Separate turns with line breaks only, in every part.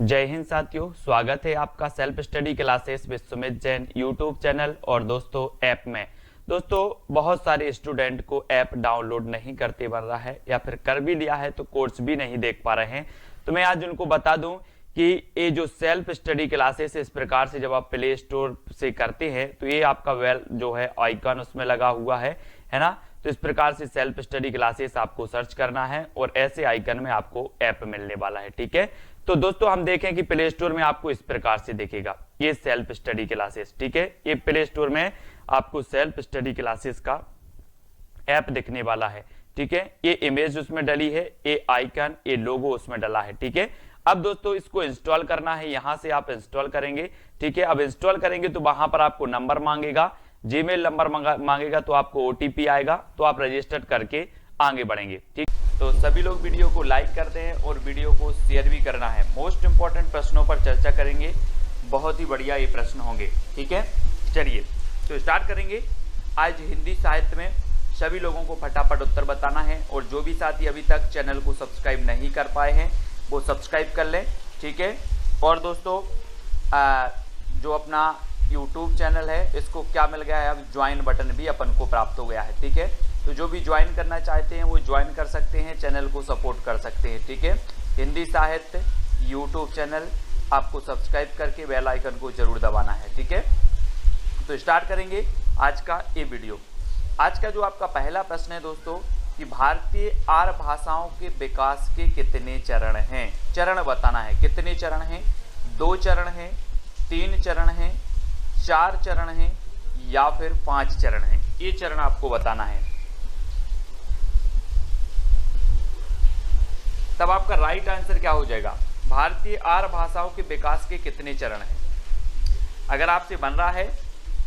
जय हिंद साथियों, स्वागत है आपका self study classes with Sumit Jain YouTube channel और दोस्तों ऐप में। दोस्तों बहुत सारे स्टूडेंट को ऐप डाउनलोड नहीं करते बन रहा है या फिर कर भी लिया है तो कोर्स भी नहीं देख पा रहे हैं। तो मैं आज उनको बता दूं कि ये जो सेल्फ स्टडी क्लासेस इस प्रकार से जब आप प्ले स्टोर से करते हैं तो ये आपका वेल जो है आइकन उसमें लगा हुआ है ना। तो इस प्रकार से सेल्फ स्टडी क्लासेस आपको सर्च करना है और ऐसे आइकन में आपको ऐप मिलने वाला है। ठीक है, तो दोस्तों हम देखें कि प्ले स्टोर में आपको इस प्रकार से दिखेगा ये सेल्फ स्टडी क्लासेस। ठीक है, ये प्ले स्टोर में आपको सेल्फ स्टडी क्लासेस का ऐप दिखने वाला है। ठीक है, ये इमेज उसमें डली है, ये आइकन, ये लोगो उसमें डला है। ठीक है, अब दोस्तों इसको इंस्टॉल करना है, यहां से आप इंस्टॉल करेंगे। ठीक है, अब इंस्टॉल करेंगे तो वहां पर आपको नंबर मांगेगा, जीमेल नंबर मांगेगा, तो आपको ओटीपी आएगा, तो आप रजिस्टर करके आगे बढ़ेंगे। ठीक, तो सभी लोग वीडियो को लाइक कर दें और वीडियो को शेयर भी करना है। मोस्ट इंपॉर्टेंट प्रश्नों पर चर्चा करेंगे, बहुत ही बढ़िया ये प्रश्न होंगे। ठीक है, चलिए तो स्टार्ट करेंगे। आज हिंदी साहित्य में सभी लोगों को फटाफट उत्तर बताना है और जो भी साथी अभी तक चैनल को सब्सक्राइब नहीं कर पाए हैं वो सब्सक्राइब कर लें। ठीक है, और दोस्तों जो अपना यूट्यूब चैनल है इसको क्या मिल गया है, अब ज्वाइन बटन भी अपन को प्राप्त हो गया है। ठीक है, तो जो भी ज्वाइन करना चाहते हैं वो ज्वाइन कर सकते हैं, चैनल को सपोर्ट कर सकते हैं। ठीक है, हिंदी साहित्य यूट्यूब चैनल आपको सब्सक्राइब करके बेल आइकन को जरूर दबाना है। ठीक है, तो स्टार्ट करेंगे आज का ये वीडियो। आज का जो आपका पहला प्रश्न है दोस्तों कि भारतीय आर्य भाषाओं के विकास के कितने चरण हैं। चरण बताना है, कितने चरण हैं, 2 चरण हैं, 3 चरण हैं, 4 चरण हैं या फिर 5 चरण हैं, ये चरण आपको बताना है। तब आपका राइट आंसर क्या हो जाएगा, भारतीय आर्य भाषाओं के विकास के कितने चरण हैं। अगर आपसे बन रहा है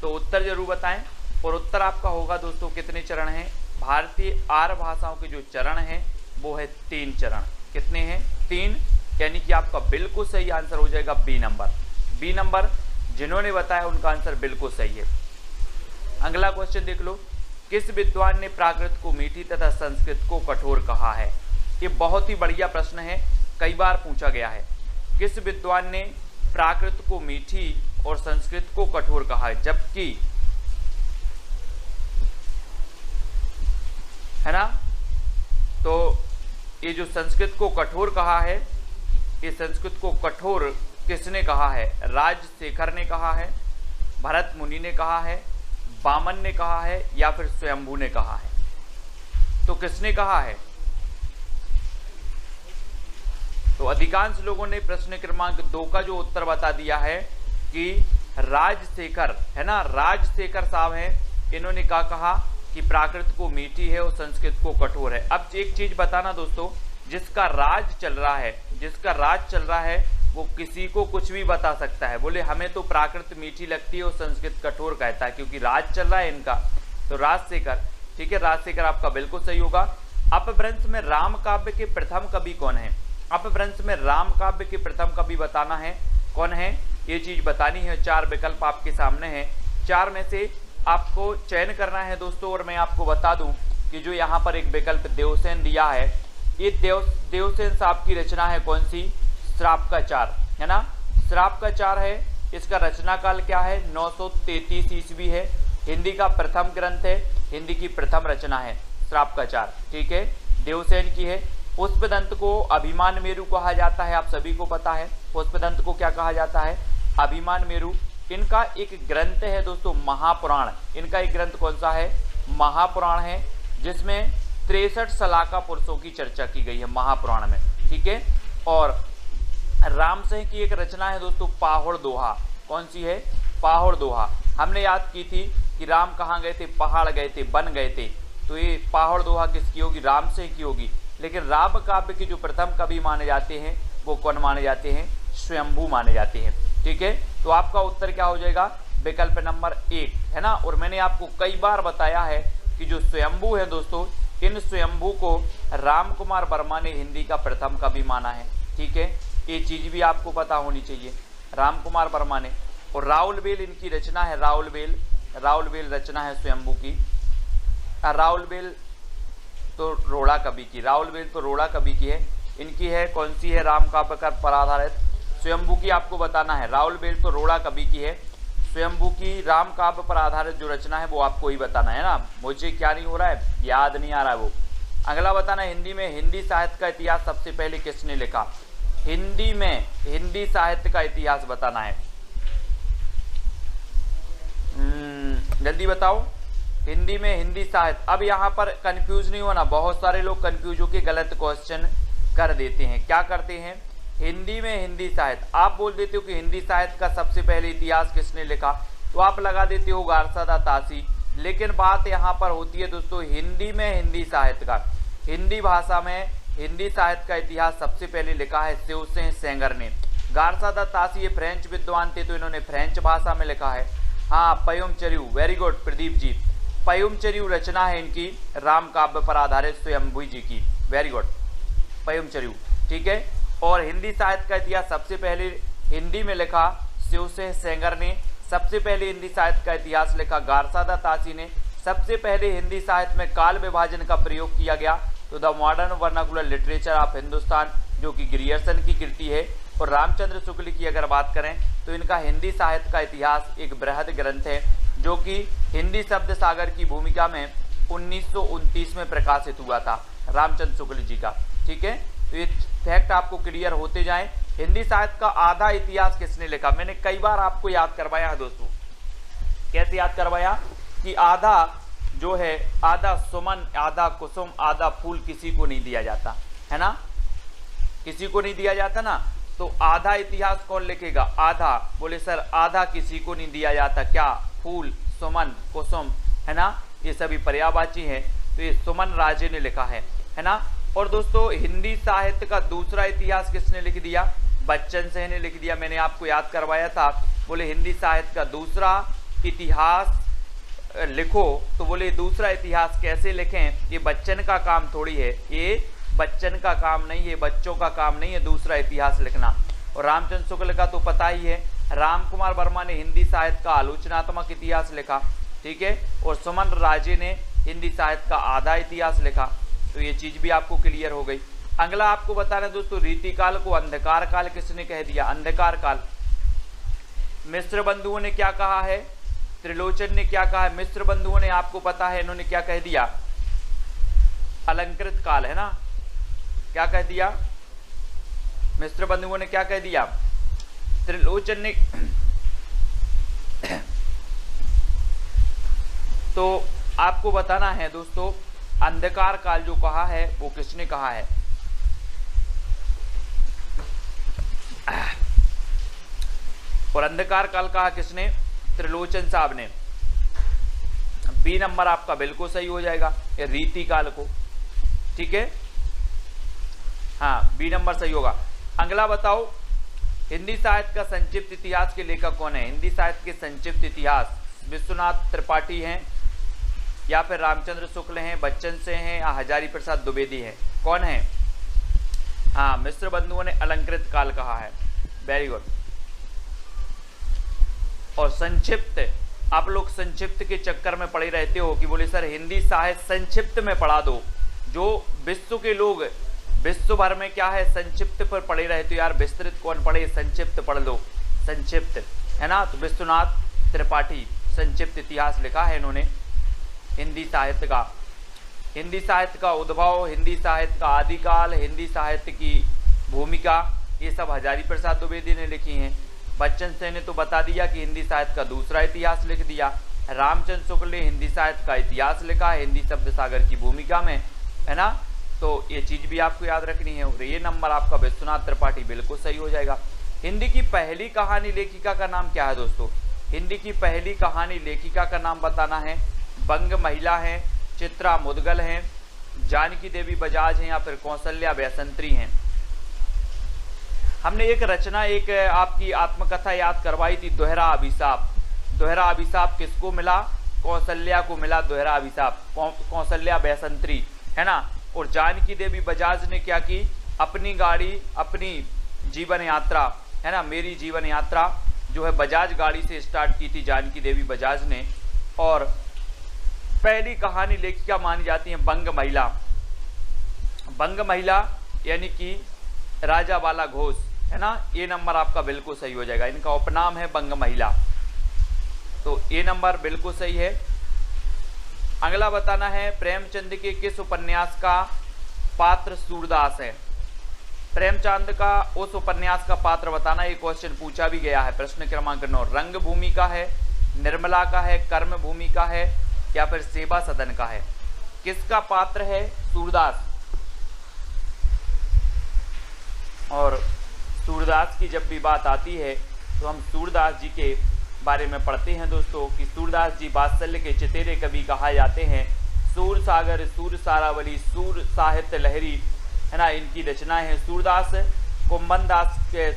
तो उत्तर जरूर बताएं और उत्तर आपका होगा दोस्तों कितने चरण हैं। भारतीय आर्य भाषाओं के जो चरण हैं वो है 3 चरण। कितने हैं, 3, यानी कि आपका बिल्कुल सही आंसर हो जाएगा बी नंबर। बी नंबर जिन्होंने बताया उनका आंसर बिल्कुल सही है। अगला क्वेश्चन देख लो, किस विद्वान ने प्राकृत को मीठी तथा संस्कृत को कठोर कहा है। ये बहुत ही बढ़िया प्रश्न है, कई बार पूछा गया है। किस विद्वान ने प्राकृत को मीठी और संस्कृत को कठोर कहा है, जबकि है ना, तो ये जो संस्कृत को कठोर कहा है, ये संस्कृत को कठोर किसने कहा है, राजशेखर ने कहा है, भरत मुनि ने कहा है, वामन ने कहा है या फिर स्वयंभू ने कहा है। तो किसने कहा है, तो अधिकांश लोगों ने प्रश्न क्रमांक 2 का जो उत्तर बता दिया है कि राजशेखर, है ना, राजशेखर साहब हैं, इन्होंने क्या कहा कि प्राकृत को मीठी है और संस्कृत को कठोर है। अब एक चीज बताना दोस्तों, जिसका राज चल रहा है, जिसका राज चल रहा है वो किसी को कुछ भी बता सकता है। बोले हमें तो प्राकृत मीठी लगती है और संस्कृत कठोर कहता है, क्योंकि राज चल रहा है इनका। तो राजशेखर, ठीक है, राजशेखर आपका बिल्कुल सही होगा। अपभ्रंश में राम काव्य के प्रथम कवि कौन है। अपभ्रंश में राम काव्य के प्रथम कवि बताना है कौन है, ये चीज बतानी है। 4 विकल्प आपके सामने हैं, 4 में से आपको चयन करना है दोस्तों। और मैं आपको बता दूं कि जो यहाँ पर एक विकल्प देवसेन दिया है, ये देवसेन साहब की रचना है कौन सी, श्राप का 4, है ना, श्राप का 4 है। इसका रचना काल क्या है, 933 ईस्वी है। हिंदी का प्रथम ग्रंथ है, हिंदी की प्रथम रचना है श्राप का 4। ठीक है, देवसेन की है। पुष्पदंत को अभिमान मेरु कहा जाता है, आप सभी को पता है पुष्पदंत को क्या कहा जाता है, अभिमान मेरु। इनका एक ग्रंथ है दोस्तों महापुराण, इनका एक ग्रंथ कौन सा है, महापुराण है, जिसमें 63 सलाका पुरुषों की चर्चा की गई है महापुराण में। ठीक है, और रामसिंह की एक रचना है दोस्तों पाहुड़ दोहा। कौन सी है, पाहुड़ दोहा। हमने याद की थी कि राम कहाँ गए थे, पहाड़ गए थे, बन गए थे, तो ये पाहुड़ दोहा किसकी होगी, रामसिंह की होगी। लेकिन राम काव्य के जो प्रथम कवि माने जाते हैं वो कौन माने जाते हैं, स्वयंभू माने जाते हैं। ठीक है, तो आपका उत्तर क्या हो जाएगा, विकल्प नंबर 1, है ना। और मैंने आपको कई बार बताया है कि जो स्वयंभू है दोस्तों, इन स्वयंभू को राम कुमार वर्मा ने हिंदी का प्रथम कवि माना है। ठीक है, ये चीज भी आपको पता होनी चाहिए, राम कुमार वर्मा ने। और राउलवेल इनकी रचना है, राउलवेल रचना है स्वयंभू की। राउलवेल तो रोड़ा कवि की, राउलवेल तो रोड़ा कवि की है। इनकी है कौन सी है, राम काव्य पर आधारित स्वयंभू की आपको बताना है। राहुल बेल तो रोड़ा कवि की है, स्वयंभू की राम काव्य पर आधारित जो रचना है वो आपको ही बताना है ना। मुझे क्या नहीं हो रहा है, याद नहीं आ रहा है वो। अगला बताना हिंदी में हिंदी साहित्य का इतिहास सबसे पहले किसने लिखा। हिंदी में हिंदी साहित्य का इतिहास बताना है। जल्दी बताओ, हिंदी में हिंदी साहित्य। अब यहाँ पर कंफ्यूज नहीं होना, बहुत सारे लोग कंफ्यूज होकर गलत क्वेश्चन कर देते हैं। क्या करते हैं, हिंदी में हिंदी साहित्य आप बोल देते हो कि हिंदी साहित्य का सबसे पहले इतिहास किसने लिखा, तो आप लगा देते हो गारसादा तासी। लेकिन बात यहाँ पर होती है दोस्तों, हिंदी में हिंदी साहित्य का, हिंदी भाषा में हिंदी साहित्य का इतिहास सबसे पहले लिखा है शिवसेन सेंगर ने। गारसादा तासी ये फ्रेंच विद्वान थे, तो इन्होंने फ्रेंच भाषा में लिखा है। हाँ, पयुम चरियू, वेरी गुड प्रदीप जी, पयुम चरियू रचना है इनकी राम काव्य पर आधारित स्वयंभू जी की, वेरी गुड पयुम चरियू, ठीक है। और हिंदी साहित्य का इतिहास सबसे पहले हिंदी में लिखा शिवसेन सेंगर ने, सबसे पहले हिंदी साहित्य का इतिहास लिखा गारसादा तासी ने, सबसे पहले हिंदी साहित्य में काल विभाजन का प्रयोग किया गया तो the modern vernacular literature of Hindustan, जो कि ग्रियर्सन की कृति है। और रामचंद्र शुक्ल की अगर बात करें तो इनका हिंदी साहित्य का इतिहास एक बृहद ग्रंथ है, जो कि हिंदी शब्द सागर की भूमिका में 1929 में प्रकाशित हुआ था, रामचंद्र शुक्ल जी का, ठीक है। तो ये फैक्ट आपको क्लियर होते जाएं। हिंदी साहित्य का आधा इतिहास किसने लिखा, मैंने कई बार आपको याद करवाया है दोस्तों। कैसे याद करवाया कि आधा जो है, आधा सुमन, आधा कुसुम, आधा फूल किसी को नहीं दिया जाता है ना, किसी को नहीं दिया जाता ना। तो आधा इतिहास कौन लिखेगा, आधा, बोले सर आधा किसी को नहीं दिया जाता, क्या, फूल, सुमन, कुसुम, है ना, ये सभी पर्यायवाची हैं, तो ये सुमन राजे ने लिखा है ना। और दोस्तों हिंदी साहित्य का दूसरा इतिहास किसने लिख दिया, बच्चन सिंह ने लिख दिया। मैंने आपको याद करवाया था, बोले हिंदी साहित्य का दूसरा इतिहास लिखो, तो बोले दूसरा इतिहास कैसे लिखें, ये बच्चन का काम थोड़ी है, ये बच्चन का काम नहीं है, बच्चों का काम नहीं है दूसरा इतिहास लिखना। और रामचंद्र शुक्ल का तो पता ही है, राम कुमार वर्मा ने हिंदी साहित्य का आलोचनात्मक इतिहास लिखा, ठीक है। और सुमन राजे ने हिंदी साहित्य का आधा इतिहास लिखा। तो ये चीज भी आपको क्लियर हो गई। अगला आपको बताना दोस्तों, रीतिकाल को अंधकार काल किसने कह दिया, अंधकार काल। मिश्र बंधुओं ने क्या कहा है, त्रिलोचन ने क्या कहा है, मिश्र बंधुओं ने आपको पता है इन्होंने क्या कह दिया, अलंकृत काल, है ना। क्या कह दिया, मिश्र बंधुओं ने क्या कह दिया, त्रिलोचन ने तो आपको बताना है दोस्तों, अंधकार काल जो कहा है वो किसने कहा है। और अंधकार काल कहा किसने, त्रिलोचन साहब ने। बी नंबर आपका बिल्कुल सही हो जाएगा, ये रीति काल को, ठीक है, हाँ बी नंबर सही होगा। अगला बताओ, हिंदी साहित्य का संक्षिप्त इतिहास के लेखक कौन है। हिंदी साहित्य के संक्षिप्त इतिहास विश्वनाथ त्रिपाठी हैं, या फिर रामचंद्र शुक्ल हैं, बच्चन से हैं, या हजारी प्रसाद द्विवेदी हैं, कौन है। हाँ, मिश्र बंधुओं ने अलंकृत काल कहा है, वेरी गुड। और संक्षिप्त, आप लोग संक्षिप्त के चक्कर में पड़े रहते हो कि बोले सर हिंदी साहित्य संक्षिप्त में पढ़ा दो। जो विश्व के लोग विश्व भर में क्या है संक्षिप्त पर पढ़े रहते हो, यार विस्तृत कौन पढ़े, संक्षिप्त पढ़ लो, संक्षिप्त, है ना। तो विश्वनाथ त्रिपाठी संक्षिप्त इतिहास लिखा है इन्होंने हिंदी साहित्य का। हिंदी साहित्य का उद्भव, हिंदी साहित्य का आदिकाल, हिंदी साहित्य की भूमिका, ये सब हजारी प्रसाद द्विवेदी ने लिखी हैं। बच्चन सिंह ने तो बता दिया कि हिंदी साहित्य का दूसरा इतिहास लिख दिया। रामचंद्र शुक्ल ने हिंदी साहित्य का इतिहास लिखा है हिंदी शब्द सागर की भूमिका में, है ना। तो ये चीज भी आपको याद रखनी है। और ये नंबर आपका विश्वनाथ त्रिपाठी बिल्कुल सही हो जाएगा। हिंदी की पहली कहानी लेखिका का नाम क्या है दोस्तों, हिंदी की पहली कहानी लेखिका का नाम बताना है। बंग महिला हैं, चित्रा मुदगल हैं, जानकी देवी बजाज हैं, या फिर कौशल्या बैसंत्री हैं। हमने एक रचना, एक आपकी आत्मकथा याद करवाई थी, दोहरा अभिशाप। दोहरा अभिशाप किसको मिला, कौशल्या को मिला दोहरा अभिशाप, कौशल्या बैसंत्री, है ना। और जानकी देवी बजाज ने क्या की, अपनी गाड़ी, अपनी जीवन यात्रा, है ना, मेरी जीवन यात्रा जो है बजाज गाड़ी से स्टार्ट की थी जानकी देवी बजाज ने। और पहली कहानी लेखिका मानी जाती है बंग महिला। बंग महिला यानी कि राजा बाला घोष, है ना, ए नंबर आपका बिल्कुल सही हो जाएगा। इनका उपनाम है बंग महिला, तो ए नंबर बिल्कुल सही है। अगला बताना है प्रेमचंद के किस उपन्यास का पात्र सूरदास है। प्रेमचंद का उस उपन्यास का पात्र बताना, ये क्वेश्चन पूछा भी गया है। प्रश्न क्रमांक 9 रंगभूमि का है, निर्मला का है, कर्मभूमि का है या फिर सेवा सदन का है। किसका पात्र है सूरदास। और सूरदास की जब भी बात आती है तो हम सूरदास जी के बारे में पढ़ते हैं दोस्तों कि सूरदास जी वात्सल्य के चतेरे कवि कहा जाते हैं। सूर सागर, सूर सारावली, सूर साहित्य लहरी, है ना, इनकी रचनाएं हैं। सूरदास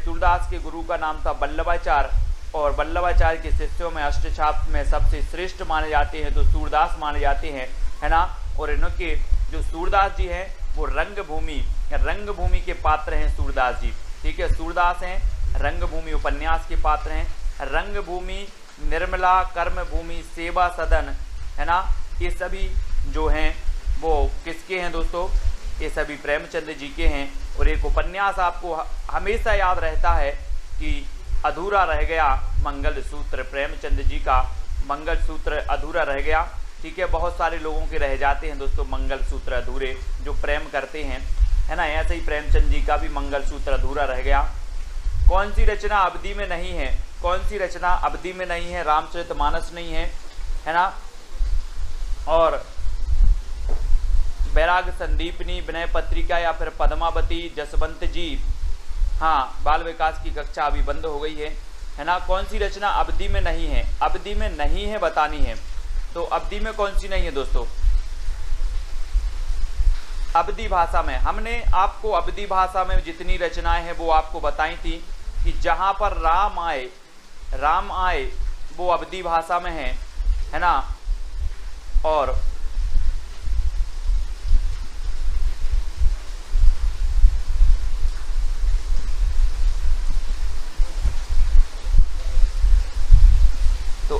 सूरदास के गुरु का नाम था वल्लभाचार्य, और वल्लभाचार्य के शिष्यों में अष्टछाप में सबसे श्रेष्ठ माने जाते हैं तो सूरदास माने जाते हैं, है ना। और इनके जो सूरदास जी हैं वो रंगभूमि के पात्र हैं सूरदास जी, ठीक है। सूरदास हैं रंगभूमि उपन्यास के पात्र हैं। रंगभूमि, निर्मला, कर्मभूमि, सेवा सदन, है ना, ये सभी जो हैं वो किसके हैं दोस्तों, ये सभी प्रेमचंद जी के हैं। और एक उपन्यास आपको हमेशा याद रहता है कि अधूरा रह गया मंगलसूत्र, प्रेमचंद जी का मंगलसूत्र अधूरा रह गया, ठीक है। बहुत सारे लोगों के रह जाते हैं दोस्तों मंगलसूत्र अधूरे, जो प्रेम करते हैं, है ना। ऐसे ही प्रेमचंद जी का भी मंगलसूत्र अधूरा रह गया। कौन सी रचना अवधि में नहीं है, कौन सी रचना अवधि में नहीं है। रामचरितमानस नहीं है, है ना। और बैराग संदीपनी, विनय पत्रिका या फिर पद्मावती, जसवंत जी, हाँ, बाल विकास की कक्षा अभी बंद हो गई है ना। कौन सी रचना अवधि में नहीं है, अवधि में नहीं है बतानी है। तो अवधि में कौन सी नहीं है दोस्तों, अवधि भाषा में हमने आपको अवधि भाषा में जितनी रचनाएं हैं वो आपको बताई थी कि जहां पर राम आए वो अवधि भाषा में है ना। और तो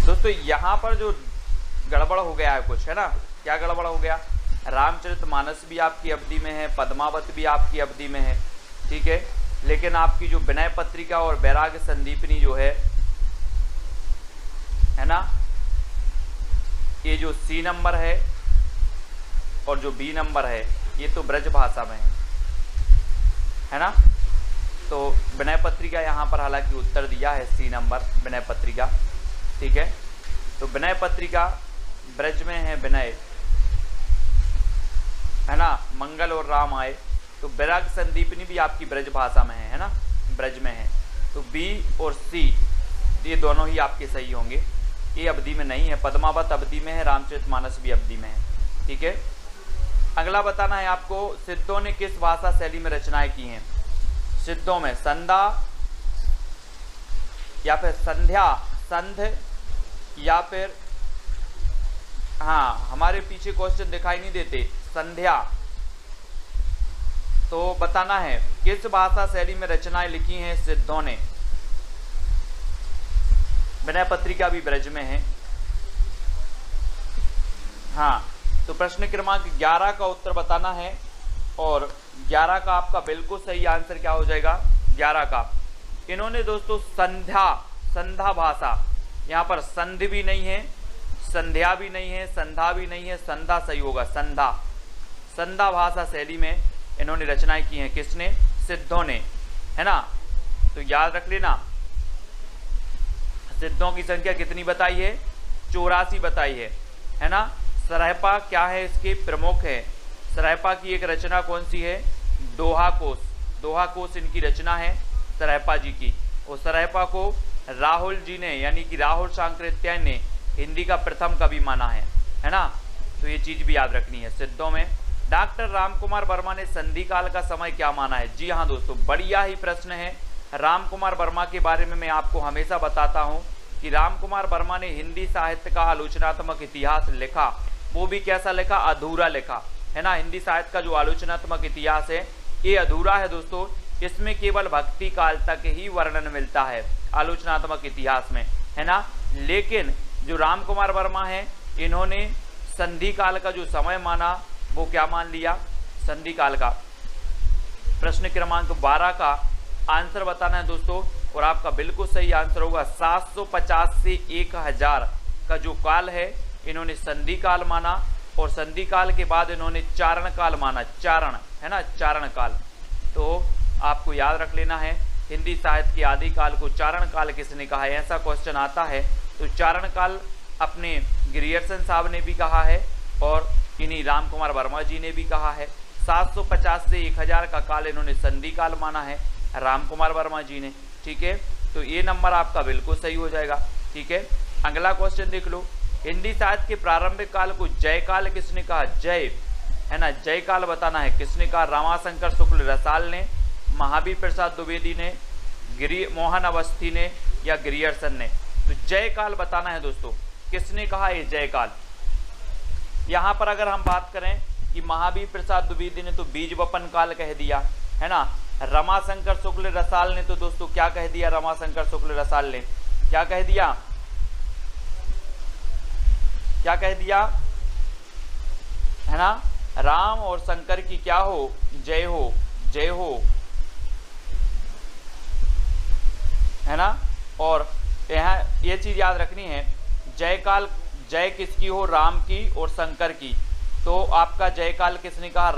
दोस्तों यहाँ पर जो गड़बड़ हो गया है कुछ, है ना। क्या गड़बड़ हो गया, रामचरितमानस भी आपकी अवधि में है, पद्मावत भी आपकी अवधि में है, ठीक है। लेकिन आपकी जो विनय पत्रिका और बैराग संदीपनी जो है ना, ये जो सी नंबर है और जो बी नंबर है ये तो ब्रज भाषा में है ना। तो विनय पत्रिका यहाँ पर हालांकि उत्तर दिया है सी नंबर विनय पत्रिका, ठीक है। तो विनय पत्रिका ब्रज में है, विनय, है ना, मंगल और राम आए। तो बैराग संदीपनी भी आपकी ब्रज भाषा में है ना, ब्रज में है। तो बी और सी ये दोनों ही आपके सही होंगे। ये अवधि में नहीं है, पद्मावत अवधि में है, रामचरितमानस भी अवधि में है, ठीक है। अगला बताना है आपको सिद्धों ने किस भाषा शैली में रचनाएं की हैं। सिद्धों में संधा या फिर संध्या, संध या फिर, हाँ, हमारे पीछे क्वेश्चन दिखाई नहीं देते, संध्या। तो बताना है किस भाषा शैली में रचनाएं लिखी हैं सिद्धों ने। विनय पत्रिका भी ब्रज में है, हाँ। तो प्रश्न क्रमांक 11 का उत्तर बताना है और 11 का आपका बिल्कुल सही आंसर क्या हो जाएगा, 11 का। इन्होंने दोस्तों संधा भाषा, यहाँ पर संधि भी नहीं है, संध्या भी नहीं है, संधा भी नहीं है, संधा सही होगा, संधा भाषा शैली में इन्होंने रचनाएं की हैं। किसने, सिद्धों ने, है ना। तो याद रख लेना सिद्धों की संख्या कितनी बताई है, 84 बताई है ना। सरायपा क्या है, इसके प्रमुख है। सरायपा की एक रचना कौन सी है, दोहा कोश इनकी रचना है सरायपा जी की। और सरायपा को राहुल जी ने, यानी कि राहुल सांकृत्यायन ने हिंदी का प्रथम कवि माना है ना। तो ये चीज भी याद रखनी है सिद्धों में। डॉक्टर रामकुमार वर्मा ने संधि काल का समय क्या माना है। जी हाँ दोस्तों, बढ़िया ही प्रश्न है। रामकुमार वर्मा के बारे में मैं आपको हमेशा बताता हूँ कि रामकुमार वर्मा ने हिंदी साहित्य का आलोचनात्मक इतिहास लिखा, वो भी कैसा लिखा, अधूरा लिखा, है ना। हिंदी साहित्य का जो आलोचनात्मक इतिहास है ये अधूरा है दोस्तों, इसमें केवल भक्ति काल तक ही वर्णन मिलता है आलोचनात्मक इतिहास में, है ना। लेकिन जो राम कुमार वर्मा हैं इन्होंने संधि काल का जो समय माना वो क्या मान लिया, संधि काल का। प्रश्न क्रमांक 12 का आंसर बताना है दोस्तों, और आपका बिल्कुल सही आंसर होगा 750 से 1000 का जो काल है इन्होंने संधि काल माना, और संधि काल के बाद इन्होंने चारण काल माना, चारण है ना, चारण काल। तो आपको याद रख लेना है, हिंदी साहित्य के आदि काल को चारण काल किसने कहा है, ऐसा क्वेश्चन आता है तो चारण काल अपने ग्रियर्सन साहब ने भी कहा है और इन्हीं राम कुमार वर्मा जी ने भी कहा है। 750 से 1000 का काल इन्होंने संधि काल माना है राम कुमार वर्मा जी ने, ठीक है। तो ये नंबर आपका बिल्कुल सही हो जाएगा, ठीक है। अगला क्वेश्चन देख लो, हिंदी साहित्य के प्रारंभिक काल को जय काल किसने कहा, जय है ना, जय काल बताना है किसने कहा, रमाशंकर शुक्ल रसाल ने, महावीर प्रसाद द्विवेदी ने, मोहन अवस्थी ने या ग्रियर्सन ने। तो जय काल बताना है दोस्तों, किसने कहा ये जय काल। यहाँ पर अगर हम बात करें कि महावीर प्रसाद द्विवेदी ने तो बीज वपन काल कह दिया है ना, रमाशंकर शुक्ल रसाल ने तो दोस्तों क्या कह दिया, रमाशंकर शुक्ल रसाल ने क्या कह दिया, क्या कह दिया है ना, राम और शंकर की क्या हो, जय हो, जय हो, है ना। और यहाँ ये चीज याद रखनी है, जय काल, जय किसकी हो, राम की और शंकर की। तो आपका जय काल किसने कहा,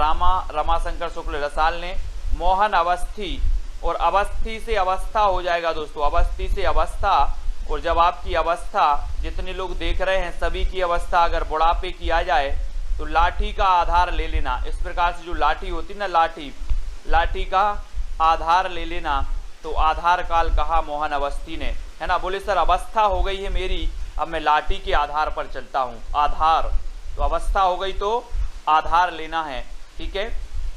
रमाशंकर शुक्ल रसाल ने। मोहन अवस्थी, और अवस्थी से अवस्था हो जाएगा दोस्तों, अवस्थी से अवस्था। और जब आपकी अवस्था, जितने लोग देख रहे हैं सभी की अवस्था अगर बुढ़ापे की आ जाए तो लाठी का आधार ले लेना। इस प्रकार से जो लाठी होती ना, लाठी का आधार ले लेना। तो आधार काल कहा मोहन अवस्थी ने, है ना। बोले सर अवस्था हो गई है मेरी, अब मैं लाठी के आधार पर चलता हूँ, आधार। तो अवस्था हो गई तो आधार लेना है, ठीक है।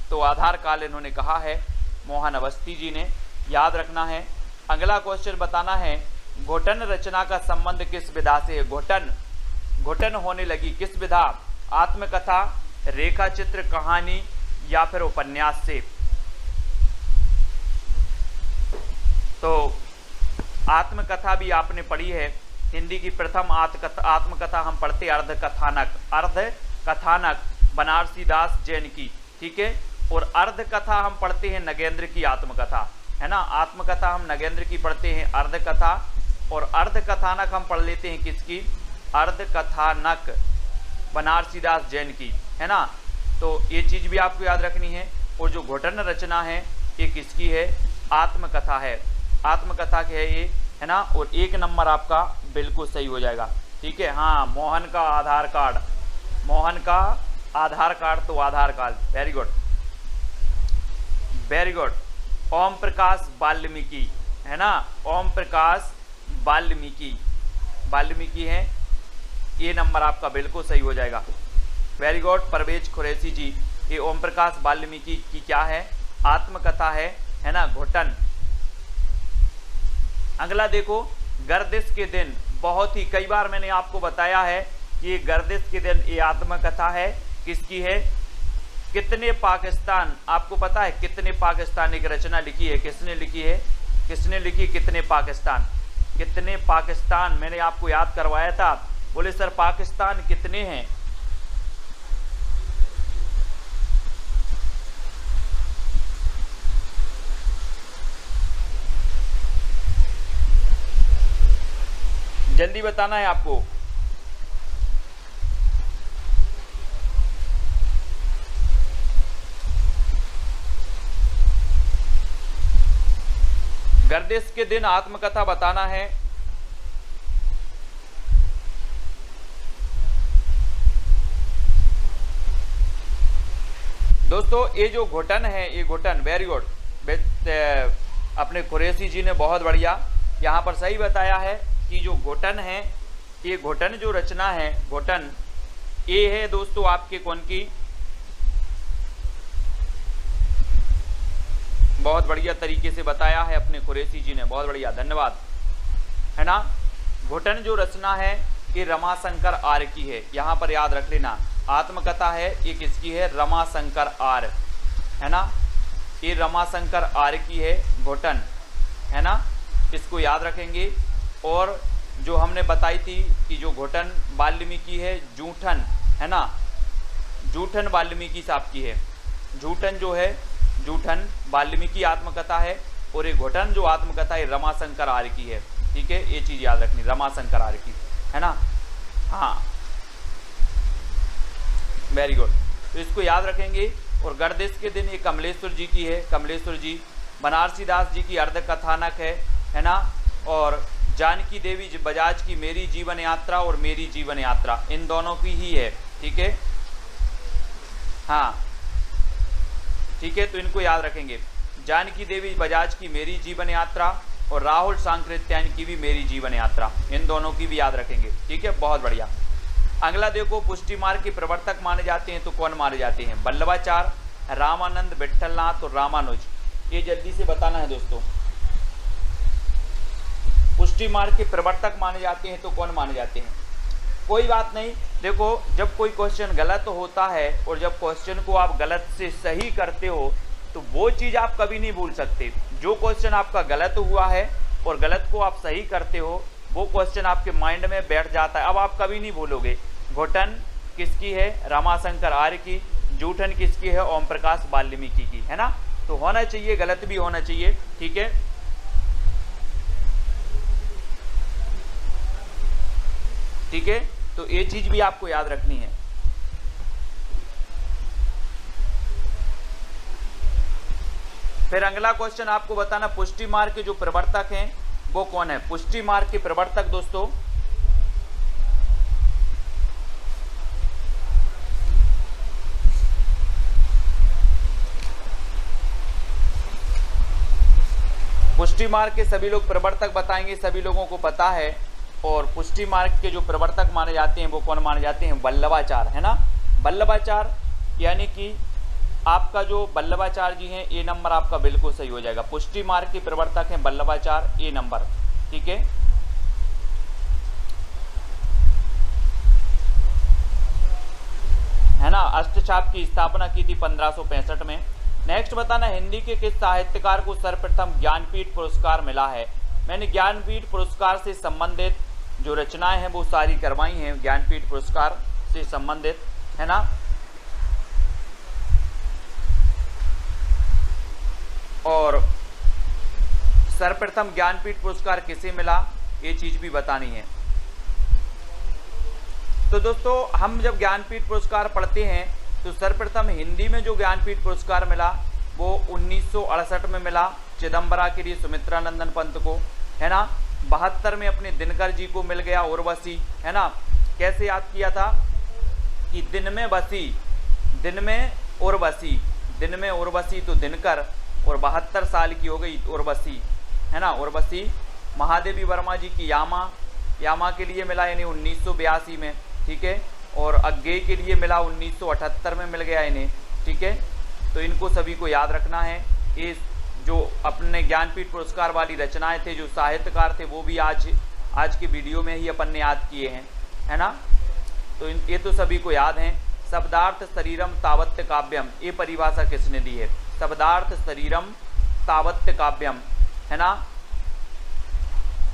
तो आधार काल इन्होंने कहा है मोहन अवस्थी जी ने, याद रखना है। अगला क्वेश्चन बताना है, घोटन रचना का संबंध किस विधा से है, घोटन, घोटन होने लगी किस विधा, आत्मकथा, रेखा चित्र, कहानी या फिर उपन्यास से। तो आत्मकथा भी आपने पढ़ी है, हिंदी की प्रथम आत्मकथा हम पढ़ते अर्धकथानक, अर्धकथानक बनारसी दास जैन की, ठीक है। और अर्धकथा हम पढ़ते हैं नगेंद्र की आत्मकथा, है ना। आत्मकथा हम नगेंद्र की पढ़ते हैं, अर्धकथा, और अर्धकथानक हम पढ़ लेते हैं किसकी, अर्धकथानक बनारसी दास जैन की, है ना। तो ये चीज भी आपको याद रखनी है। और जो घोटन रचना है ये किसकी है, आत्मकथा है, आत्मकथा की है ये, है ना। और 1 नंबर आपका बिल्कुल सही हो जाएगा, ठीक है। हाँ, मोहन का आधार कार्ड, मोहन का आधार कार्ड तो Aadhaar card, very good, very good. Om Prakash Valmiki, है ना, ओम प्रकाश वाल्मीकि, वाल्मीकि है, ये नंबर आपका बिल्कुल सही हो जाएगा, वेरी गुड। परवेज कुरैशी जी, ये ओम प्रकाश वाल्मीकि की क्या है, आत्मकथा है ना, घोटन। अगला देखो, गर्दिश के दिन, बहुत ही कई बार मैंने आपको बताया है कि ये गर्दिश के दिन ये आत्मकथा है, किसकी है, कितने पाकिस्तान, आपको पता है कितने पाकिस्तान एक रचना लिखी है, किसने लिखी है, किसने लिखी, कितने पाकिस्तान, कितने पाकिस्तान मैंने आपको याद करवाया था। बोले सर पाकिस्तान कितने हैं, जल्दी बताना है आपको। गर्दिश के दिन आत्मकथा बताना है। दोस्तों ये जो घोटन है, ये घोटन, वेरी गुड, अपने कुरैशी जी ने बहुत बढ़िया यहाँ पर सही बताया है कि जो घोटन है, ये घोटन जो रचना है, घोटन ये है दोस्तों आपके कौन की, बहुत बढ़िया तरीके से बताया है अपने कुरैशी जी ने, बहुत बढ़िया, धन्यवाद, है ना। घोटन जो रचना है ये रमाशंकर आर्य की है, यहाँ पर याद रख लेना। आत्मकथा है ये किसकी है, रमाशंकर आर्य, है ना, ये रमाशंकर आर्य की है घोटन, है ना, इसको याद रखेंगे। और जो हमने बताई थी कि जो घुटन वाल्मीकि है, जूठन है ना, जूठन वाल्मीकि साहब की है। जूठन जो है, जूठन वाल्मीकि आत्मकथा है, और ये घुटन जो आत्मकथा है रमाशंकर आर्य की है। ठीक है, ये चीज़ याद रखनी, रमाशंकर आर्य की है ना। हाँ, वेरी गुड, तो इसको याद रखेंगे। और गर्दिश के दिन ये कमलेश्वर जी की है, कमलेश्वर जी। बनारसी दास जी की अर्ध कथानक है ना। और जानकी देवी बजाज की मेरी जीवन यात्रा और मेरी जीवन यात्रा, इन दोनों की ही है। ठीक है, हाँ ठीक है, तो इनको याद रखेंगे। जानकी देवी बजाज की मेरी जीवन यात्रा और राहुल सांकृत्यायन की भी मेरी जीवन यात्रा, इन दोनों की भी याद रखेंगे। ठीक है, बहुत बढ़िया। अगला देखो, पुष्टि मार्ग के प्रवर्तक माने जाते हैं तो कौन माने जाते हैं? वल्लभाचार्य, रामानंद, विट्ठलनाथ और रामानुज। ये जल्दी से बताना है दोस्तों। पुष्टि मार्ग के प्रवर्तक माने जाते हैं तो कौन माने जाते हैं? कोई बात नहीं, देखो जब कोई क्वेश्चन गलत होता है और जब क्वेश्चन को आप गलत से सही करते हो तो वो चीज़ आप कभी नहीं भूल सकते। जो क्वेश्चन आपका गलत हुआ है और गलत को आप सही करते हो, वो क्वेश्चन आपके माइंड में बैठ जाता है, अब आप कभी नहीं भूलोगे। घुटन किसकी है? रमाशंकर आर्य की। जूठन किसकी है? ओम प्रकाश वाल्मीकि की, है ना। तो होना चाहिए, गलत भी होना चाहिए। ठीक है, ठीक है, तो ये चीज भी आपको याद रखनी है। फिर अगला क्वेश्चन आपको बताना, पुष्टि मार्ग के जो प्रवर्तक हैं वो कौन है? पुष्टि मार्ग के प्रवर्तक दोस्तों, पुष्टि मार्ग के सभी लोग प्रवर्तक बताएंगे, सभी लोगों को पता है। और पुष्टि मार्ग के जो प्रवर्तक माने जाते हैं वो कौन माने जाते हैं? वल्लभाचार्य, है ना। वल्लभाचार्य यानी कि आपका जो वल्लभाचार्य जी हैं, ए नंबर आपका बिल्कुल सही हो जाएगा। पुष्टि मार्ग के प्रवर्तक हैं वल्लभाचार्य, ए नंबर। ठीक है, ना। अष्टचाप की स्थापना की थी 1565 में। नेक्स्ट बताना, हिंदी के किस साहित्यकार को सर्वप्रथम ज्ञानपीठ पुरस्कार मिला है? मैंने ज्ञानपीठ पुरस्कार से संबंधित जो रचनाएं हैं वो सारी करवाई हैं, ज्ञानपीठ पुरस्कार से संबंधित, है ना। और सर्वप्रथम ज्ञानपीठ पुरस्कार किसे मिला, ये चीज भी बतानी है। तो दोस्तों, हम जब ज्ञानपीठ पुरस्कार पढ़ते हैं तो सर्वप्रथम हिंदी में जो ज्ञानपीठ पुरस्कार मिला वो 1968 में मिला चिदम्बरा के लिए सुमित्रा नंदन पंत को, है ना। 72 में अपने दिनकर जी को मिल गया, उर्वशी, है ना। कैसे याद किया था कि दिन में बसी, दिन में उर्वशी, दिन में उर्वशी तो दिनकर, और 72 साल की हो गई उर्वशी, है ना। उर्वशी महादेवी वर्मा जी की यामा, यामा के लिए मिला यानी 1982 में। ठीक है, और अज्ञेय के लिए मिला 1978 में मिल गया इन्हें। ठीक है, तो इनको सभी को याद रखना है। ये जो अपने ज्ञानपीठ पुरस्कार वाली रचनाएं थे, जो साहित्यकार थे, वो भी आज के वीडियो में ही अपन ने याद किए हैं, है ना। तो ये तो सभी को याद हैं। शब्दार्थ शरीरम तावत्य काव्यम, ये परिभाषा किसने दी है? शब्दार्थ शरीरम तावत्य काव्यम, है ना।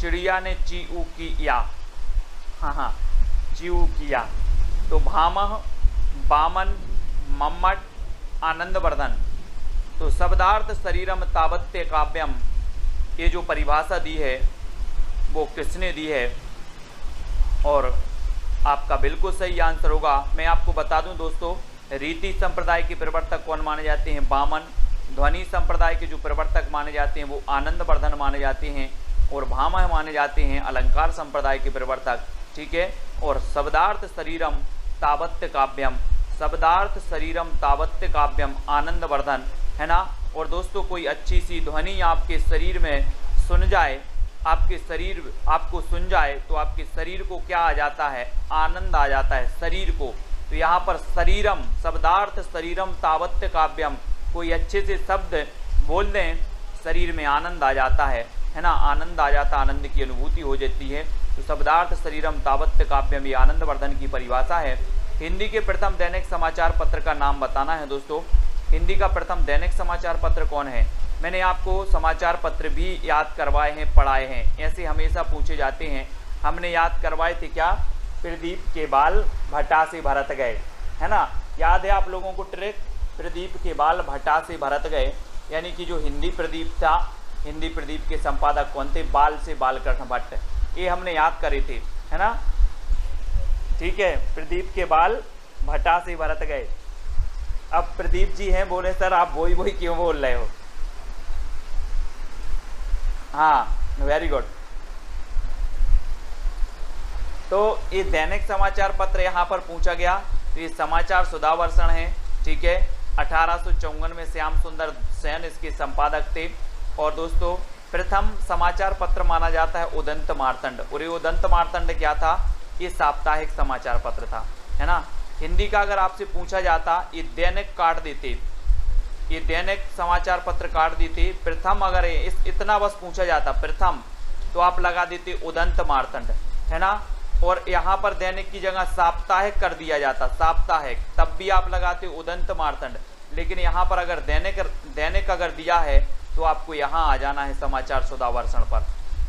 चिड़िया ने चीऊ किया, हाँ, चीऊ किया। तो भामह, बामन, मम्मट, आनंदवर्धन। तो शब्दार्थ शरीरम तावत्य काव्यम, ये जो परिभाषा दी है वो किसने दी है? और आपका बिल्कुल सही आंसर होगा। मैं आपको बता दूं दोस्तों, रीति संप्रदाय के प्रवर्तक कौन माने जाते हैं? बामन। ध्वनि संप्रदाय के जो प्रवर्तक माने जाते हैं वो आनंदवर्धन माने जाते हैं, और भामह माने जाते हैं अलंकार संप्रदाय के प्रवर्तक। ठीक है, और शब्दार्थ शरीरम तावत्य काव्यम, शब्दार्थ शरीरम तावत्य काव्यम आनंदवर्धन, है ना। और दोस्तों, कोई अच्छी सी ध्वनि आपके शरीर में सुन जाए, आपके शरीर आपको सुन जाए तो आपके शरीर को क्या आ जाता है? आनंद आ जाता है शरीर को। तो यहाँ पर शरीरम, शब्दार्थ शरीरम तावत्य काव्यम, कोई अच्छे से शब्द बोल दें, शरीर में आनंद आ जाता है ना। आनंद आ जाता, आनंद की अनुभूति हो जाती है। तो शब्दार्थ शरीरम तावत्य काव्यम, ये आनंदवर्धन की परिभाषा है। हिंदी के प्रथम दैनिक समाचार पत्र का नाम बताना है दोस्तों। हिंदी का प्रथम दैनिक समाचार पत्र कौन है? मैंने आपको समाचार पत्र भी याद करवाए हैं, पढ़ाए हैं, ऐसे हमेशा पूछे जाते हैं। हमने याद करवाए थे क्या, प्रदीप के बाल भटा से भरत गए, है ना, याद है आप लोगों को ट्रिक, प्रदीप के बाल भटा से भरत गए, यानी कि जो हिंदी प्रदीप था, हिंदी प्रदीप के संपादक कौन थे, बाल से बालकृष्ण भट्ट, ये हमने याद करे थे, है ना। ठीक है, प्रदीप के बाल भटा से भरत गए। अब प्रदीप जी हैं, बोले सर आप वही वही क्यों बोल रहे हो। हाँ, वेरी गुड। तो ये दैनिक समाचार पत्र यहाँ पर पूछा गया, तो ये समाचार सुधावर्षण है। ठीक है, 1854 में श्याम सुंदर सेन इसके संपादक थे। और दोस्तों प्रथम समाचार पत्र माना जाता है उदंत मार्तंड, और ये उदंत मार्तंड क्या था, ये साप्ताहिक समाचार पत्र था, है ना। हिंदी का अगर आपसे पूछा जाता, ये दैनिक काट देते, ये दैनिक समाचार पत्र काट देते। प्रथम अगर इतना बस पूछा जाता प्रथम, तो आप लगा देते उदंत मार्तंड, है ना। और यहाँ पर दैनिक की जगह साप्ताहिक कर दिया जाता, साप्ताहिक, तब भी आप लगाते उदंत मार्तंड। लेकिन यहाँ पर अगर दैनिक अगर दिया है तो आपको यहाँ आ जाना है समाचार सुधावर्षण पर।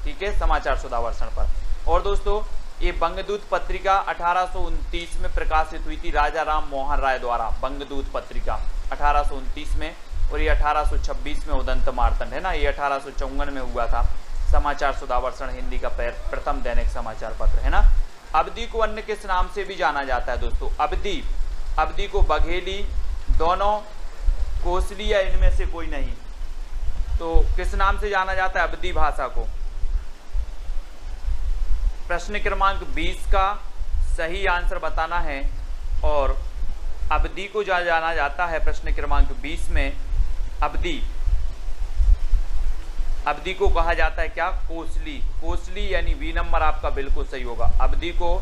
ठीक है, समाचार सुधावर्षण पर। और दोस्तों ये बंगदूत पत्रिका 1829 में प्रकाशित हुई थी राजा राम मोहन राय द्वारा, बंगदूत पत्रिका 1829 में, और ये 1826 में उदंत मार्तंड, है ना, ये 1854 में हुआ था समाचार सुधावर्षण, हिंदी का प्रथम दैनिक समाचार पत्र, है ना। अवधि को अन्य किस नाम से भी जाना जाता है दोस्तों, अवधि को बघेली, दोनों, कोसली या इनमें से कोई नहीं, तो किस नाम से जाना जाता है अवधि भाषा को। प्रश्न क्रमांक 20 का सही आंसर बताना है, और अवधि को जाना जाता है प्रश्न क्रमांक 20 में, अवधि को कहा जाता है क्या, कोसली, कोसली यानी बी नंबर आपका बिल्कुल सही होगा। अवधि को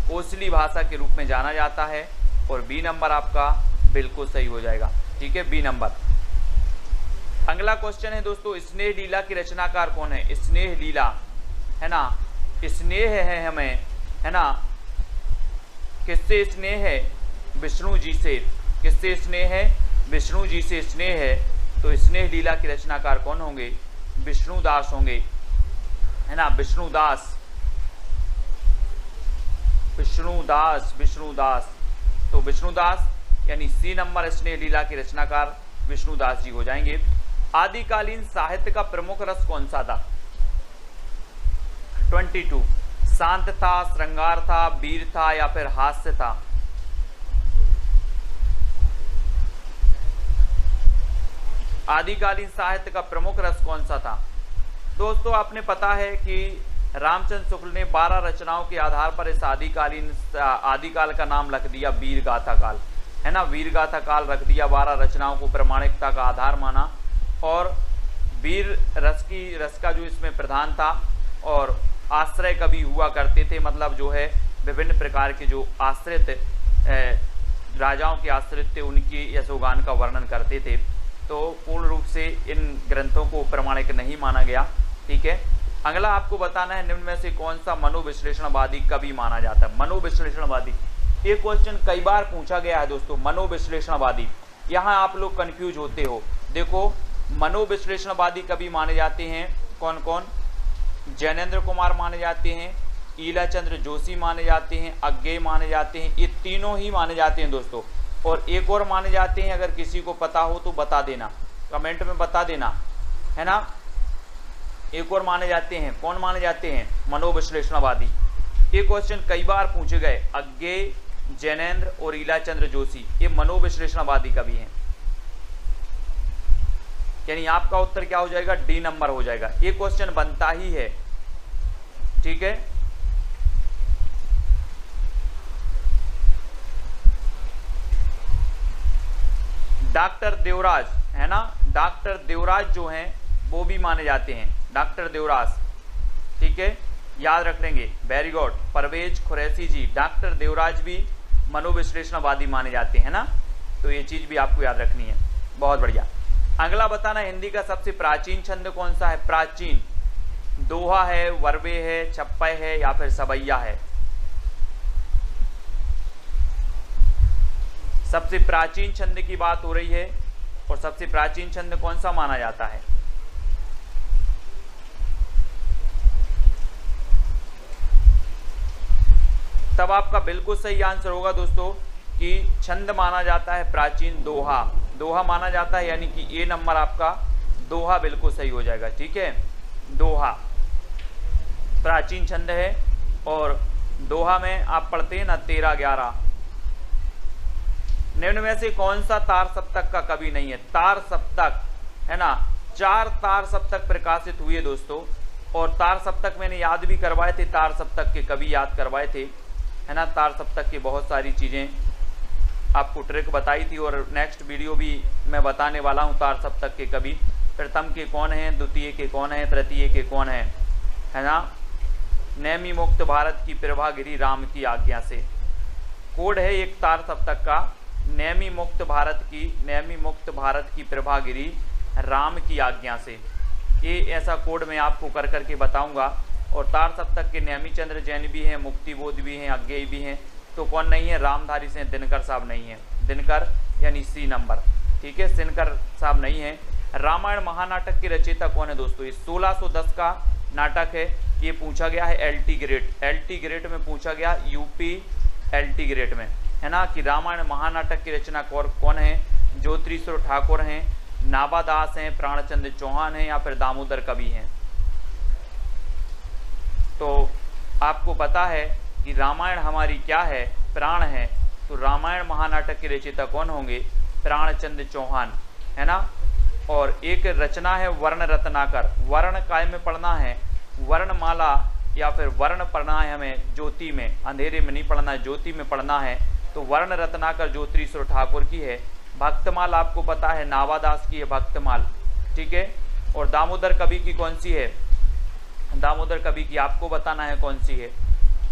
कोसली भाषा के रूप में जाना जाता है, और बी नंबर आपका बिल्कुल सही हो जाएगा। ठीक है, बी नंबर। अगला क्वेश्चन है दोस्तों, स्नेह लीला की रचनाकार कौन है। स्नेह लीला, है ना, स्नेह है हमें, है ना, किससे स्नेह है, विष्णु जी से, किससे स्नेह है, विष्णु जी से स्नेह है। तो स्नेह लीला के रचनाकार कौन होंगे, विष्णुदास होंगे, है ना, विष्णुदास, विष्णुदास, विष्णुदास। तो विष्णुदास यानी सी नंबर स्नेह लीला के रचनाकार विष्णुदास जी हो जाएंगे। आदिकालीन साहित्य का प्रमुख रस कौन सा था। 22, शांत था, श्रृंगार था, वीर था या फिर हास्य था। आदिकालीन साहित्य का प्रमुख रस कौन सा था। दोस्तों आपने पता है कि रामचंद्र शुक्ल ने 12 रचनाओं के आधार पर इस आदिकाल का नाम रख दिया वीर गाथा काल, है ना, वीर गाथा काल रख दिया। 12 रचनाओं को प्रामाणिकता का आधार माना, और वीर रस का जो इसमें प्रधान था, और आश्रय कवि हुआ करते थे, मतलब जो है विभिन्न प्रकार के जो आश्रित राजाओं के आश्रित थे उनकी यशोगान का वर्णन करते थे। तो पूर्ण रूप से इन ग्रंथों को प्रामाणिक नहीं माना गया। ठीक है, अगला आपको बताना है निम्न में से कौन सा मनोविश्लेषणवादी कवि माना जाता है। मनोविश्लेषणवादी, ये क्वेश्चन कई बार पूछा गया है दोस्तों, मनोविश्लेषणवादी। यहाँ आप लोग कंफ्यूज होते हो। देखो मनोविश्लेषणवादी कवि माने जाते हैं कौन कौन, जैनेन्द्र कुमार माने जाते हैं, ईलाचंद्र जोशी माने जाते हैं, अज्ञेय माने जाते हैं, ये तीनों ही माने जाते हैं दोस्तों। और एक और माने जाते हैं, अगर किसी को पता हो तो बता देना, कमेंट में बता देना, है ना। एक और माने जाते हैं, कौन माने जाते हैं, मनोविश्लेषणवादी। ये क्वेश्चन कई बार पूछे गए, अज्ञेय, जैनेन्द्र और ईलाचंद्र जोशी, ये मनोविश्लेषणवादी कवि हैं। यानी आपका उत्तर क्या हो जाएगा, डी नंबर हो जाएगा। ये क्वेश्चन बनता ही है। ठीक है, डॉक्टर देवराज, है ना, डॉक्टर देवराज जो हैं वो भी माने जाते हैं, डॉक्टर देवराज। ठीक है, याद रख लेंगे, वेरी गुड। परवेज खुरैशी जी, डॉक्टर देवराज भी मनोविश्लेषणवादी माने जाते हैं ना, तो ये चीज भी आपको याद रखनी है। बहुत बढ़िया। अगला बताना, हिंदी का सबसे प्राचीन छंद कौन सा है। प्राचीन, दोहा है, वर्वे है, छप्पय है या फिर सबैया है। सबसे प्राचीन छंद की बात हो रही है, और सबसे प्राचीन छंद कौन सा माना जाता है। तब आपका बिल्कुल सही आंसर होगा दोस्तों कि छंद माना जाता है प्राचीन दोहा, दोहा माना जाता है, यानी कि ए नंबर आपका दोहा बिल्कुल सही हो जाएगा। ठीक है, दोहा प्राचीन छंद है और दोहा में आप पढ़ते हैं ना 13-11। निम्न में से कौन सा तार सप्तक का कवि नहीं है? तार सप्तक है ना, 4 तार सप्तक प्रकाशित हुए दोस्तों, और तार सप्तक मैंने याद भी करवाए थे, तार सप्तक के कवि याद करवाए थे, है ना। तार सप्तक की बहुत सारी चीज़ें आपको ट्रिक बताई थी, और नेक्स्ट वीडियो भी मैं बताने वाला हूँ तार सप्तक के कवि। प्रथम के कौन हैं, द्वितीय के कौन हैं, तृतीय के कौन हैं, है ना। नैमी मुक्त भारत की प्रभा गिरी राम की आज्ञा से, कोड है एक तार सप्तक का, नैमी मुक्त भारत की प्रभा गिरी राम की आज्ञा से। ये ऐसा कोड मैं आपको कर करके बताऊंगा। और तार सप्तक के नैमी चंद्र जैन भी हैं, मुक्तिबोध भी हैं, अज्ञेय भी हैं, तो कौन नहीं है? रामधारी से दिनकर साहब नहीं है, दिनकर यानी सी नंबर। ठीक है, दिनकर साहब नहीं है। रामायण महानाटक के रचयिता कौन है दोस्तों? ये 1610 का नाटक है, ये पूछा गया है LT ग्रेड में पूछा गया, यूपी LT ग्रेड में, है ना, कि रामायण महानाटक की रचना कौन है? ज्योतिश्वर ठाकुर हैं, नाबादास हैं, प्राणचंद्र चौहान हैं, या फिर दामोदर कवि हैं। तो आपको पता है कि रामायण हमारी क्या है? प्राण है। तो रामायण महानाटक के रचयिता कौन होंगे? प्राणचंद्र चौहान, है ना। और एक रचना है वर्ण रत्नाकर, वर्ण काय में पढ़ना है? वर्णमाला या फिर वर्ण पढ़ना है हमें ज्योति में, अंधेरे में नहीं पढ़ना है, ज्योति में पढ़ना है। तो वर्ण रत्नाकर ज्योतिश्वर ठाकुर की है। भक्तमाल आपको पता है नावादास की है भक्तमाल। ठीक है, और दामोदर कवि की कौन सी है? दामोदर कवि की आपको बताना है कौन सी है,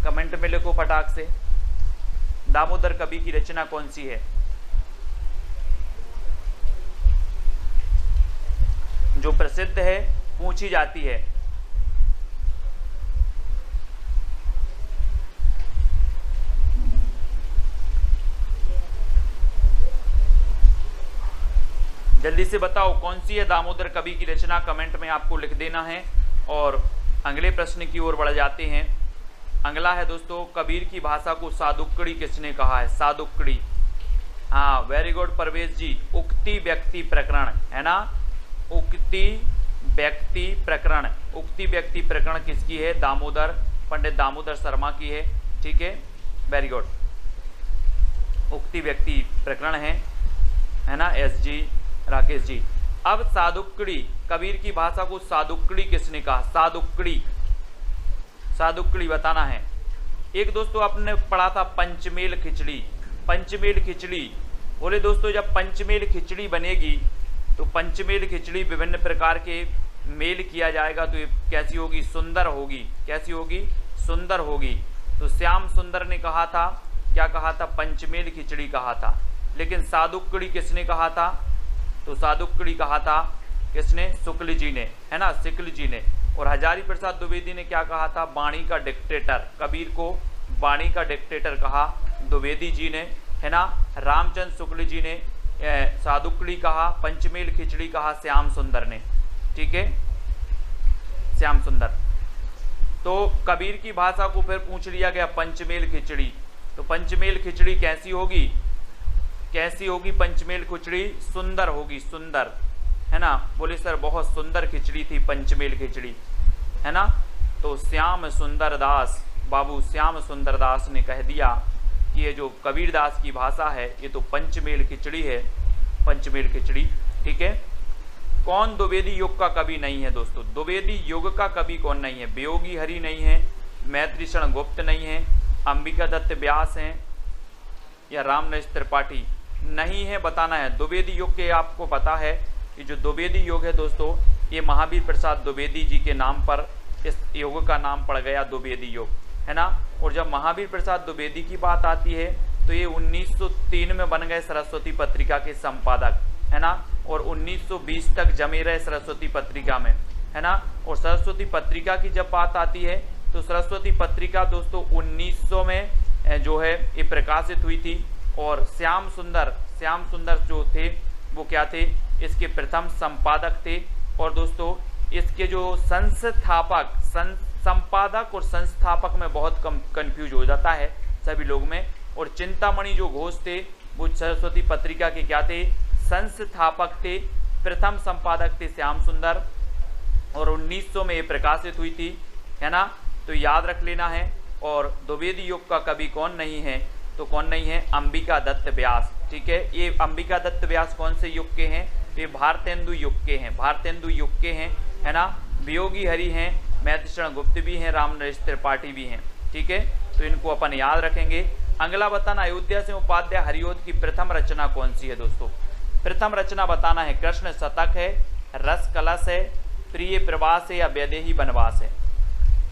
कमेंट में लिखो फटाक से, दामोदर कवि की रचना कौन सी है जो प्रसिद्ध है, पूछी जाती है? जल्दी से बताओ कौन सी है दामोदर कवि की रचना, कमेंट में आपको लिख देना है। और अगले प्रश्न की ओर बढ़ जाते हैं। अगला है दोस्तों, कबीर की भाषा को सादुक्कड़ी किसने कहा है? सादुक्कड़ी, हाँ वेरी गुड परवेज जी। उक्ति व्यक्ति प्रकरण, है ना, उक्ति व्यक्ति प्रकरण, उक्ति व्यक्ति प्रकरण किसकी है? दामोदर, पंडित दामोदर शर्मा की है। ठीक है, वेरी गुड, उक्ति व्यक्ति प्रकरण है ना, SG राकेश जी। अब सादुक्कड़ी, कबीर की भाषा को सादुक्कड़ी किसने कहा? सादुक्कड़ी, सादुक्कड़ी बताना है। एक दोस्तों आपने पढ़ा था पंचमेल खिचड़ी, पंचमेल खिचड़ी। बोले दोस्तों जब पंचमेल खिचड़ी बनेगी तो पंचमेल खिचड़ी विभिन्न प्रकार के मेल किया जाएगा, तो ये कैसी होगी? सुंदर होगी। कैसी होगी? सुंदर होगी। तो श्याम सुंदर ने कहा था, क्या कहा था? पंचमेल खिचड़ी कहा था। लेकिन सादुक्कड़ी किसने कहा था? तो सादुक्कड़ी कहा था किसने? शुक्ल जी ने, है ना, शुक्ल जी ने। और हजारी प्रसाद द्विवेदी ने क्या कहा था? वाणी का डिक्टेटर, कबीर को वाणी का डिक्टेटर कहा द्विवेदी जी ने, है ना। रामचंद्र शुक्ल जी ने सादुक्कड़ी कहा, पंचमेल खिचड़ी कहा श्याम सुंदर ने। ठीक है, श्याम सुंदर। तो कबीर की भाषा को फिर पूछ लिया गया पंचमेल खिचड़ी। तो पंचमेल खिचड़ी कैसी होगी? कैसी होगी पंचमेल खिचड़ी? सुंदर होगी, सुंदर, है ना। बोले सर बहुत सुंदर खिचड़ी थी पंचमेल खिचड़ी, है ना। तो श्याम सुंदर दास, बाबू श्याम सुंदर दास ने कह दिया कि ये जो कबीर दास की भाषा है ये तो पंचमेल खिचड़ी है, पंचमेल खिचड़ी। ठीक है, कौन द्विवेदी युग का कवि नहीं है दोस्तों? द्विवेदी युग का कवि कौन नहीं है? वियोगी हरि नहीं है, मैत्रीशरण गुप्त नहीं है, अंबिका दत्त व्यास हैं, या रामनरेश त्रिपाठी नहीं है, बताना है। द्विवेदी युग के आपको पता है कि जो द्विवेदी युग है दोस्तों ये महावीर प्रसाद द्विवेदी जी के नाम पर इस युग का नाम पड़ गया द्विवेदी युग, है ना। और जब महावीर प्रसाद द्विवेदी की बात आती है तो ये 1903 में बन गए सरस्वती पत्रिका के संपादक, है ना। और 1920 तक जमे रहे सरस्वती पत्रिका में, है ना। और सरस्वती पत्रिका की जब बात आती है तो सरस्वती पत्रिका दोस्तों 1900 में जो है ये प्रकाशित हुई थी। और श्याम सुंदर जो थे वो क्या थे? इसके प्रथम संपादक थे। और दोस्तों इसके जो संस्थापक, संपादक और संस्थापक में बहुत कम कंफ्यूज हो जाता है। सभी लोग में। और चिंतामणि जो घोष थे वो सरस्वती पत्रिका के क्या थे, संस्थापक थे, प्रथम संपादक थे श्याम सुंदर, और 1900 में ये प्रकाशित हुई थी, है ना। तो याद रख लेना है। और द्विवेदी युग का कवि कौन नहीं है, तो कौन नहीं है, अंबिका दत्त व्यास, ठीक है। ये अंबिका दत्त व्यास कौन से युग के हैं, ये भारतेंदु युग के हैं, भारतेंदु युग के हैं, है ना। वियोगी हरि हैं, मैथिशरण गुप्त भी हैं, रामनरेश त्रिपाठी भी हैं, ठीक है। तो इनको अपन याद रखेंगे। अगला बताना, अयोध्या से उपाध्याय हरिओद की प्रथम रचना कौन सी है दोस्तों। प्रथम रचना बताना है, कृष्ण शतक है, रस कलश है, प्रिय प्रवास है, या वैदेही वनवास है।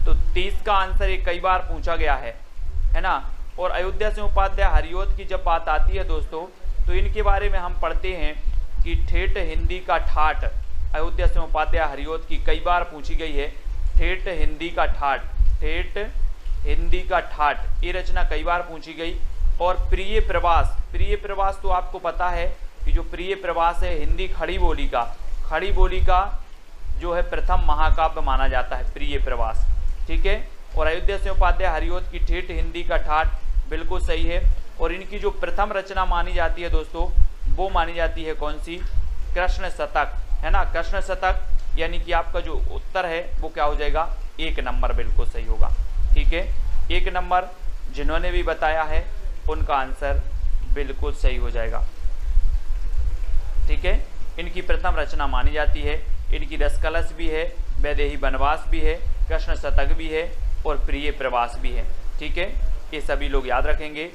तो 30 का आंसर ये कई बार पूछा गया है ना। और अयोध्या से उपाध्याय हरिओद की जब बात आती है दोस्तों, तो इनके बारे में हम पढ़ते हैं कि ठेठ हिंदी का ठाठ, अयोध्या से उपाध्याय हरिओद की कई बार पूछी गई है। ठेठ हिंदी का ठाठ, ठेठ हिंदी का ठाठ, ये रचना कई बार पूछी गई। और प्रिय प्रवास, प्रिय प्रवास तो आपको पता है कि जो प्रिय प्रवास है हिंदी खड़ी बोली का जो है प्रथम महाकाव्य माना जाता है प्रिय प्रवास, ठीक है। और अयोध्या से उपाध्याय हरिओद की ठेठ हिंदी का ठाठ बिल्कुल सही है। और इनकी जो प्रथम रचना मानी जाती है दोस्तों, वो मानी जाती है कौन सी, कृष्ण शतक, है ना। कृष्ण शतक, यानी कि आपका जो उत्तर है वो क्या हो जाएगा, 1 नंबर बिल्कुल सही होगा, ठीक है। 1 नंबर जिन्होंने भी बताया है उनका आंसर बिल्कुल सही हो जाएगा, ठीक है। इनकी प्रथम रचना मानी जाती है, इनकी रसकलश भी है, वैदेही वनवास भी है, कृष्ण शतक भी है, और प्रिय प्रवास भी है, ठीक है। ये सभी लोग याद रखेंगे।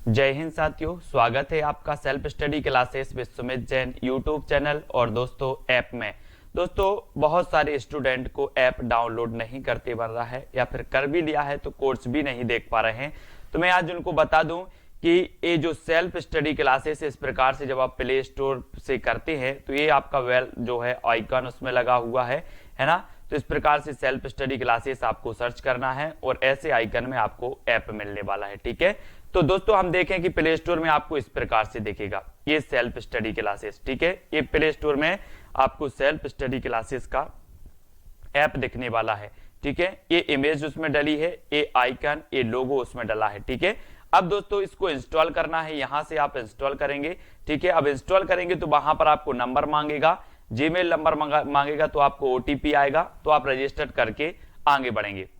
जय हिंद साथियों, स्वागत है आपका self study classes with Sumit Jain YouTube channel और दोस्तों ऐप में। दोस्तों बहुत सारे स्टूडेंट को ऐप डाउनलोड नहीं करते बन रहा है, या फिर कर भी लिया है तो कोर्स भी नहीं देख पा रहे हैं। तो मैं आज उनको बता दूं कि ये जो सेल्फ स्टडी क्लासेस इस प्रकार से जब आप प्ले स्टोर से करते हैं तो ये आपका वेल जो है आइकन उसमें लगा हुआ है ना। तो इस प्रकार से सेल्फ स्टडी क्लासेस आपको सर्च करना है और ऐसे आइकन में आपको ऐप मिलने वाला है, ठीक है। तो दोस्तों हम देखें कि प्ले स्टोर में आपको इस प्रकार से दिखेगा ये सेल्फ स्टडी क्लासेस, ठीक है। ये प्ले स्टोर में आपको सेल्फ स्टडी क्लासेस का ऐप दिखने वाला है, ठीक है। ये इमेज उसमें डली है, ये आइकन, ये लोगो उसमें डला है, ठीक है। अब दोस्तों इसको इंस्टॉल करना है, यहां से आप इंस्टॉल करेंगे, ठीक है। अब इंस्टॉल करेंगे तो वहां पर आपको नंबर मांगेगा, जीमेल नंबर मांगेगा, तो आपको ओटीपी आएगा, तो आप रजिस्टर करके आगे बढ़ेंगे, ठीक।